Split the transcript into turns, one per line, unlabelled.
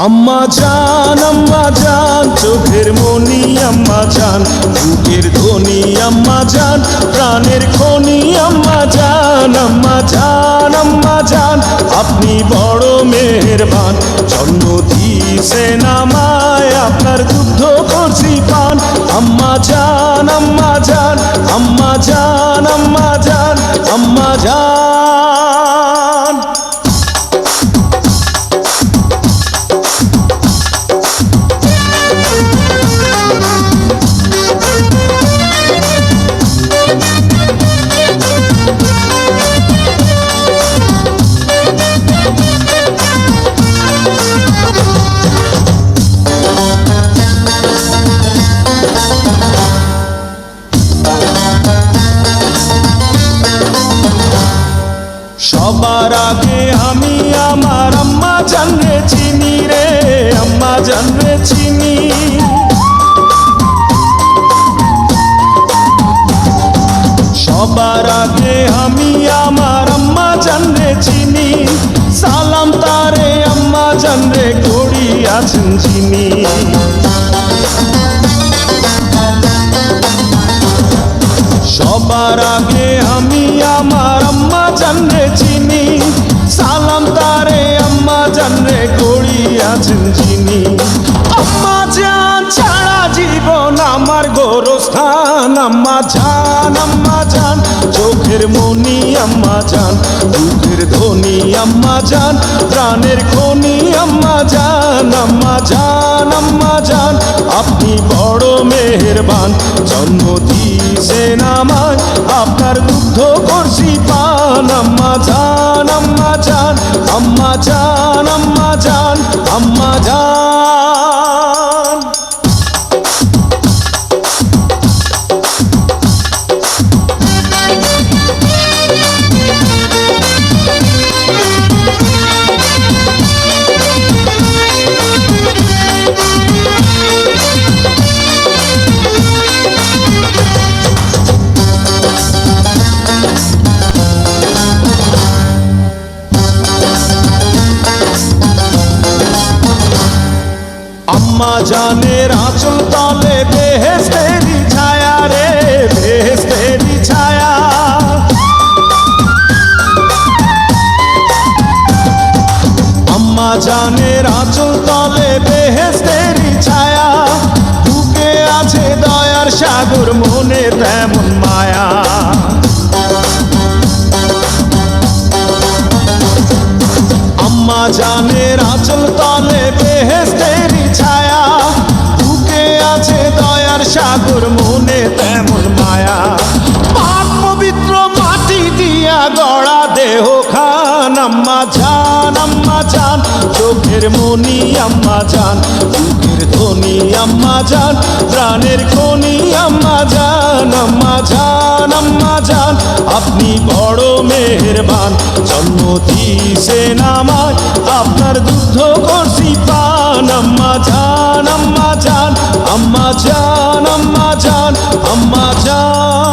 আম্মা জান চোখের মনি আম্মা জান, বুকের ধ্বনি আম্মা জান, প্রাণের খনি আম্মা জান। আম্মা জান আপনি বড় মেহেরবান, জন্ম দিয়েছেন আমায়, আপনার দুগ্ধ করছি পান। আম্মা জান আম্মা জান আম্মা জান আম্মা জান আম্মা জান। সবার আগে আমি আমার আম্মা জানরে চিনি রে, আম্মা জানরে চিনি। সবার আগে আমি আমার আম্মা জানরে চিনি, সালাম তারে আম্মা জানরে করি আছেন চিনি। সবার আগে আমি আমার আম্মা জানরে চিনি, সালাম তারে আম্মা জানরে করি আছেন চিনি। আম্মা জান ছাড়া জীবন আমার গোরস্থান, আম্মা জান চোখের মনি আম্মা জান, বুকের ধ্বনি আম্মা জান, প্রাণের খনি আম্মা জান। আম্মা জান আপনি বড় মেহেরবান, জন্ম দিয়েছেন আমায়, আপনার দুগ্ধ করছি পান। আম্মা জান আম্মা জান আম্মা জান আম্মা জান আম্মা জান। আম্মা জানের আঁচল তলে বেহেশতেরি ছায়া রে, বেহেশতেরি ছায়া। আম্মা জানের আঁচল তলে বেহেশতেরি ছায়া, বুকে আছে দয়ার সাগর, মনে তেমন মায়া। আম্মা জানের আঁচল তলে বেহেশতেরি ছায়া, বুকে আছে দয়ার সাগর, মনে তেমন মায়া। পাক পবিত্র মাটি দিয়া গড়া দেহ খান, আম্মা জান চোখের মনি আম্মা জান, বুকের ধ্বনি আম্মা জান, প্রাণের খনি আম্মা জান। আম্মা জান আপনি বড় মেহেরবান, জন্ম দিয়েছেন আমায়, আপনার দুগ্ধ করছি পান। আম্মা জান আম্মা জান আম্মা জান আম্মা জান আম্মা জান।